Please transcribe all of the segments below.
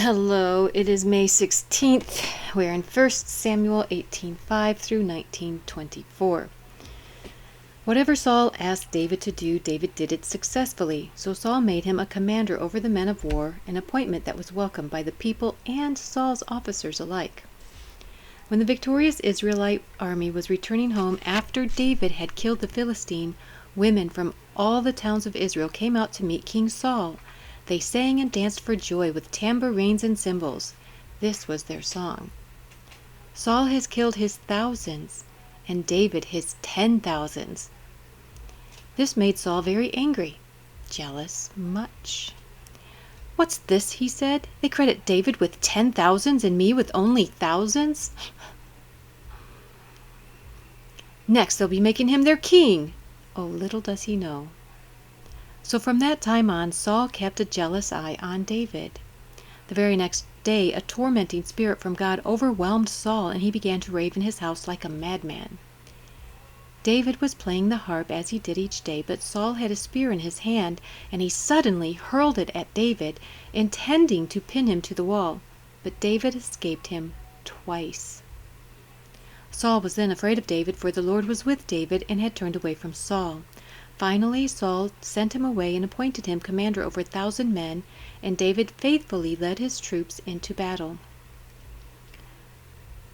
Hello, it is May 16th. We're in 1 Samuel 18:5 through 19:24. Whatever Saul asked David to do, David did it successfully. So Saul made him a commander over the men of war, an appointment that was welcomed by the people and Saul's officers alike. When the victorious Israelite army was returning home after David had killed the Philistine, women from all the towns of Israel came out to meet King Saul. They sang and danced for joy with tambourines and cymbals. This was their song. Saul has killed his thousands, and David his 10,000s. This made Saul very angry, jealous much. "What's this?" he said. "They credit David with 10,000s and me with only thousands. Next they'll be making him their king." Oh, little does he know. So from that time on, Saul kept a jealous eye on David. The very next day, a tormenting spirit from God overwhelmed Saul, and he began to rave in his house like a madman. David was playing the harp as he did each day, but Saul had a spear in his hand, and he suddenly hurled it at David, intending to pin him to the wall. But David escaped him twice. Saul was then afraid of David, for the Lord was with David and had turned away from Saul. Finally, Saul sent him away and appointed him commander over 1,000 men, and David faithfully led his troops into battle.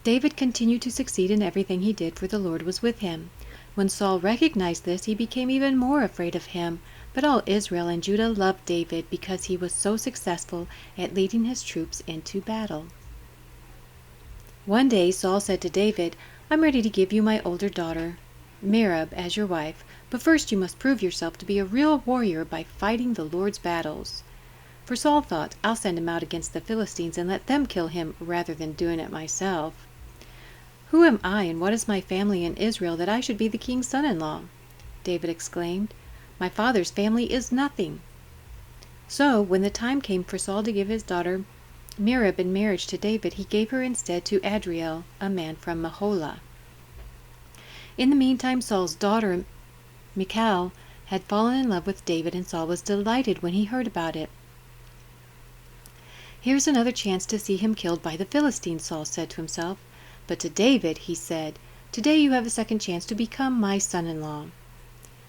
David continued to succeed in everything he did, for the Lord was with him. When Saul recognized this, he became even more afraid of him. But all Israel and Judah loved David because he was so successful at leading his troops into battle. One day Saul said to David, "I'm ready to give you my older daughter, Merab, as your wife, but first you must prove yourself to be a real warrior by fighting the Lord's battles." For Saul thought, "I'll send him out against the Philistines and let them kill him rather than doing it myself. Who am I and what is my family in Israel that I should be the king's son-in-law?" David exclaimed, "My father's family is nothing." So when the time came for Saul to give his daughter Merab in marriage to David, he gave her instead to Adriel, a man from Maholah. In the meantime, Saul's daughter Michal had fallen in love with David, and Saul was delighted when he heard about it. "Here's another chance to see him killed by the Philistines," Saul said to himself. But to David he said, "Today you have a second chance to become my son-in-law."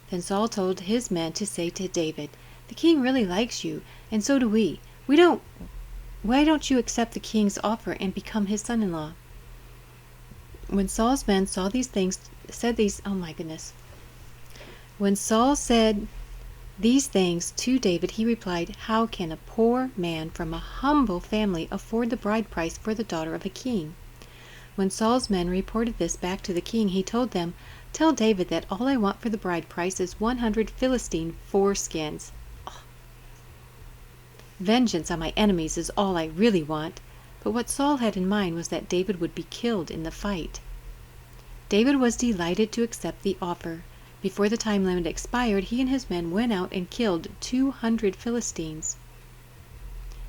Then Saul told his men to say to David, "The king really likes you, and so do we. Why don't you accept the king's offer and become his son-in-law?" When Saul's men saw When Saul said these things to David, he replied, "How can a poor man from a humble family afford the bride price for the daughter of a king?" When Saul's men reported this back to the king, he told them, "Tell David that all I want for the bride price is 100 Philistine foreskins. Vengeance on my enemies is all I really want." But what Saul had in mind was that David would be killed in the fight. David was delighted to accept the offer. Before the time limit expired, he and his men went out and killed 200 Philistines.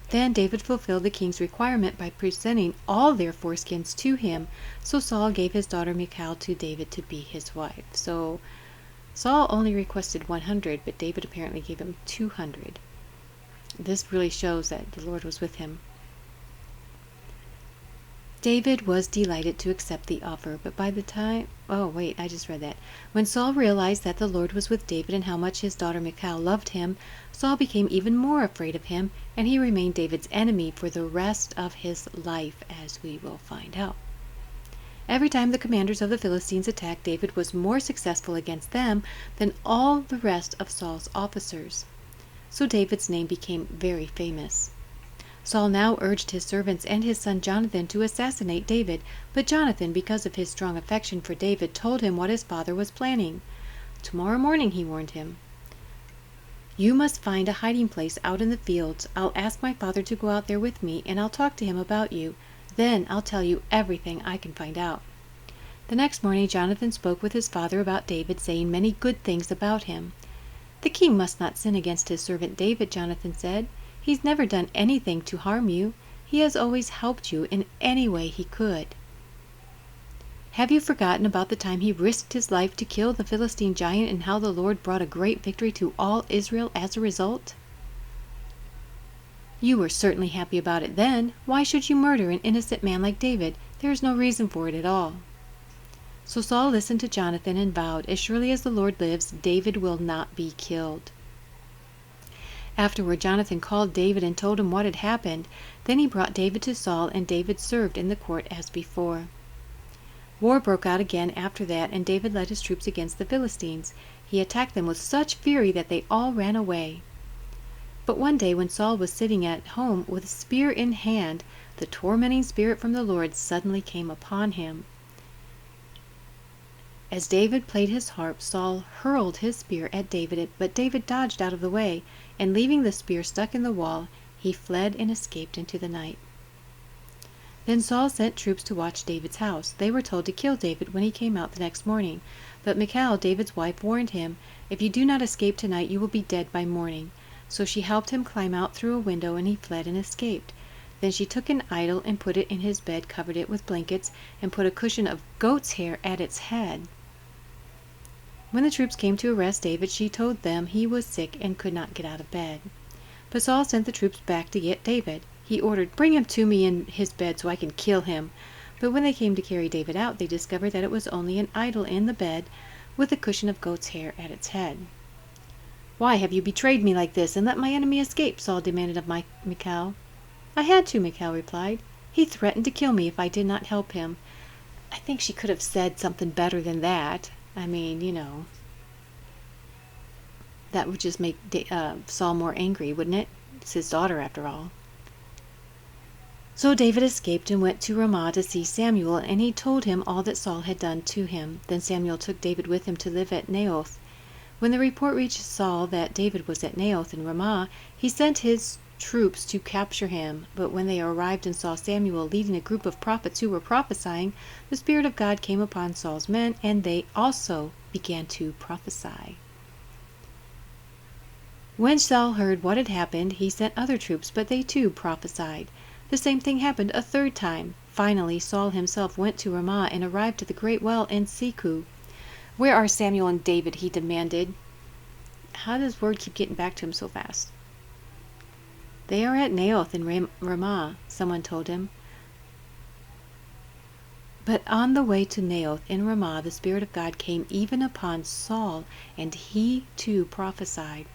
Then David fulfilled the king's requirement by presenting all their foreskins to him, so Saul gave his daughter Michal to David to be his wife. So Saul only requested 100, but David apparently gave him 200. This really shows that the Lord was with him. David was delighted to accept the offer, but by the time... Oh, wait, I just read that. When Saul realized that the Lord was with David and how much his daughter Michal loved him, Saul became even more afraid of him, and he remained David's enemy for the rest of his life, as we will find out. Every time the commanders of the Philistines attacked, David was more successful against them than all the rest of Saul's officers. So David's name became very famous. Saul now urged his servants and his son Jonathan to assassinate David, but Jonathan, because of his strong affection for David, told him what his father was planning. "Tomorrow morning," he warned him, "you must find a hiding place out in the fields. I'll ask my father to go out there with me, and I'll talk to him about you. Then I'll tell you everything I can find out." The next morning Jonathan spoke with his father about David, saying many good things about him. "The king must not sin against his servant David," Jonathan said. "He's never done anything to harm you. He has always helped you in any way he could. Have you forgotten about the time he risked his life to kill the Philistine giant and how the Lord brought a great victory to all Israel as a result?" You were certainly happy about it then. Why should you murder an innocent man like David? There is no reason for it at all." So Saul listened to Jonathan and vowed, "As surely as the Lord lives, David will not be killed." Afterward, Jonathan called David and told him what had happened. Then he brought David to Saul, and David served in the court as before. War broke out again after that, and David led his troops against the Philistines. He attacked them with such fury that they all ran away. But one day when Saul was sitting at home with a spear in hand, the tormenting spirit from the Lord suddenly came upon him. As David played his harp, Saul hurled his spear at David, but David dodged out of the way, and leaving the spear stuck in the wall, he fled and escaped into the night. Then Saul sent troops to watch David's house. They were told to kill David when he came out the next morning. But Michal, David's wife, warned him, "If you do not escape tonight, you will be dead by morning." So she helped him climb out through a window, and he fled and escaped. Then she took an idol and put it in his bed, covered it with blankets, and put a cushion of goat's hair at its head. When the troops came to arrest David, she told them he was sick and could not get out of bed. But Saul sent the troops back to get David. He ordered, "Bring him to me in his bed so I can kill him." But when they came to carry David out, they discovered that it was only an idol in the bed with a cushion of goat's hair at its head. "Why have you betrayed me like this and let my enemy escape?" Saul demanded of Michal. "I had to," Michal replied. "He threatened to kill me if I did not help him." I think she could have said something better than that. I mean, that would just make Saul more angry, wouldn't it? It's his daughter, after all. So David escaped and went to Ramah to see Samuel, and he told him all that Saul had done to him. Then Samuel took David with him to live at Naioth. When the report reached Saul that David was at Naioth in Ramah, he sent his troops to capture him. But when they arrived and saw Samuel leading a group of prophets who were prophesying, the Spirit of God came upon Saul's men, and they also began to prophesy. When Saul heard what had happened, he sent other troops, but they too prophesied. The same thing happened a third time. Finally, Saul himself went to Ramah and arrived at the great well in Seku. "Where are Samuel and David?" he demanded. How does word keep getting back to him so fast? "They are at Naioth in Ramah," someone told him. But on the way to Naioth in Ramah, the Spirit of God came even upon Saul, and he too prophesied.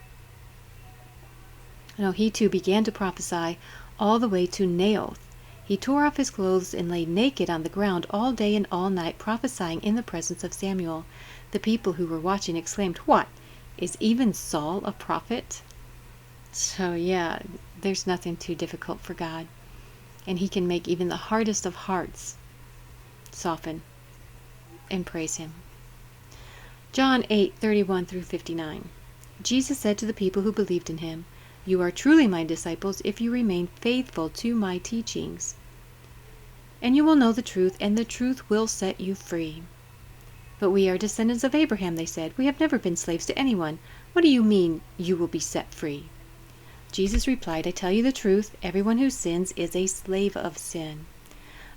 No, he too began to prophesy all the way to Naioth. He tore off his clothes and lay naked on the ground all day and all night, prophesying in the presence of Samuel. The people who were watching exclaimed, "What? Is even Saul a prophet?" So yeah, there's nothing too difficult for God. And he can make even the hardest of hearts soften and praise him. John 8:31 through 59. Jesus said to the people who believed in him, "You are truly my disciples if you remain faithful to my teachings. And you will know the truth, and the truth will set you free." "But we are descendants of Abraham," they said. "We have never been slaves to anyone. What do you mean, you will be set free?" Jesus replied, "I tell you the truth, everyone who sins is a slave of sin.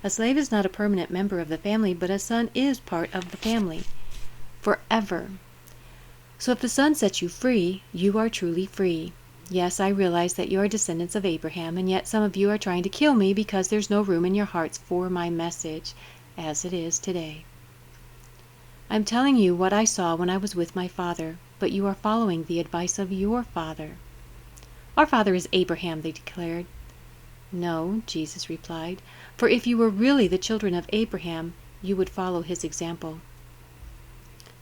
A slave is not a permanent member of the family, but a son is part of the family forever. So if the Son sets you free, you are truly free. Yes, I realize that you are descendants of Abraham, and yet some of you are trying to kill me because there's no room in your hearts for my message, as it is today. I'm telling you what I saw when I was with my father, but you are following the advice of your father." "Our father is Abraham," they declared. "No," Jesus replied, "for if you were really the children of Abraham, you would follow his example.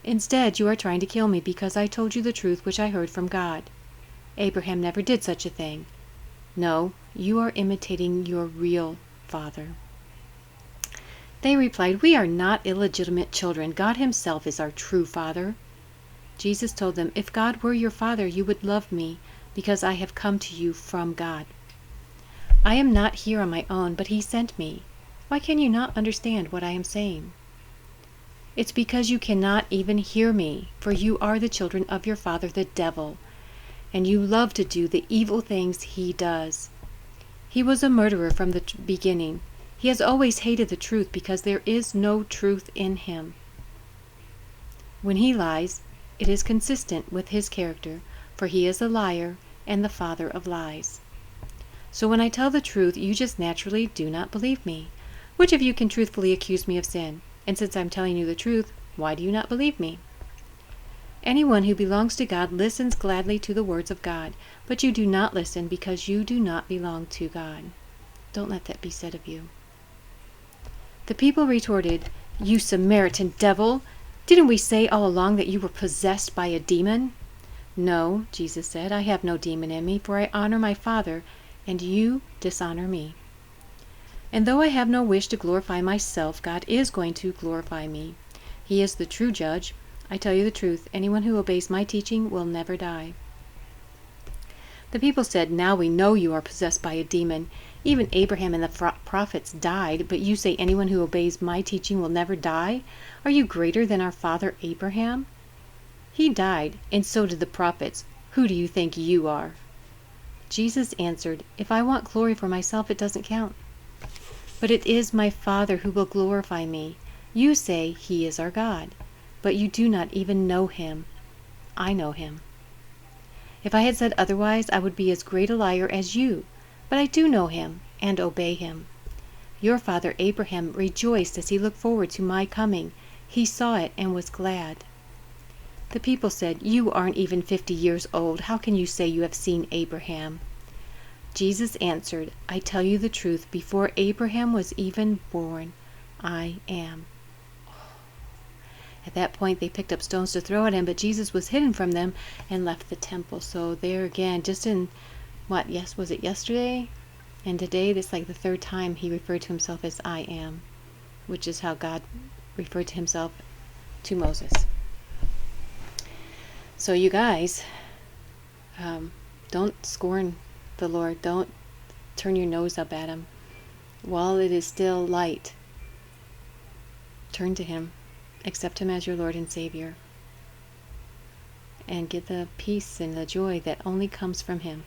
Instead, you are trying to kill me because I told you the truth which I heard from God. Abraham never did such a thing. No, you are imitating your real father." They replied, "We are not illegitimate children. God himself is our true father." Jesus told them, "If God were your father, you would love me, because I have come to you from God. I am not here on my own, but he sent me. Why can you not understand what I am saying? It's because you cannot even hear me, for you are the children of your father, the devil, and you love to do the evil things he does. He was a murderer from the beginning. He has always hated the truth because there is no truth in him. When he lies, it is consistent with his character, for he is a liar and the father of lies. So when I tell the truth, you just naturally do not believe me. Which of you can truthfully accuse me of sin? And since I'm telling you the truth, why do you not believe me? Anyone who belongs to God listens gladly to the words of God, but you do not listen because you do not belong to God. Don't let that be said of you. The people retorted, "You Samaritan devil! Didn't we say all along that you were possessed by a demon?" "No," Jesus said, "I have no demon in me, for I honor my Father, and you dishonor me. And though I have no wish to glorify myself, God is going to glorify me. He is the true judge. I tell you the truth, anyone who obeys my teaching will never die." The people said, "Now we know you are possessed by a demon. Even Abraham and the prophets died, but you say anyone who obeys my teaching will never die? Are you greater than our father Abraham? He died, and so did the prophets. Who do you think you are?" Jesus answered, "If I want glory for myself, it doesn't count. But it is my Father who will glorify me. You say he is our God, but you do not even know him. I know him. If I had said otherwise, I would be as great a liar as you, but I do know him and obey him. Your father Abraham rejoiced as he looked forward to my coming. He saw it and was glad." The people said, "You aren't even 50 years old. How can you say you have seen Abraham?" Jesus answered, "I tell you the truth, before Abraham was even born, I am." At that point, they picked up stones to throw at him, but Jesus was hidden from them and left the temple. So there again, just in, was it yesterday? And today, this is like the third time he referred to himself as I am, which is how God referred to himself to Moses. So you guys, don't scorn the Lord. Don't turn your nose up at him. While it is still light, turn to him. Accept him as your Lord and Savior. And get the peace and the joy that only comes from him.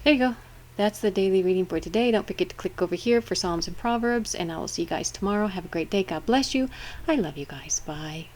There you go. That's the daily reading for today. Don't forget to click over here for Psalms and Proverbs, and I will see you guys tomorrow. Have a great day. God bless you. I love you guys. Bye.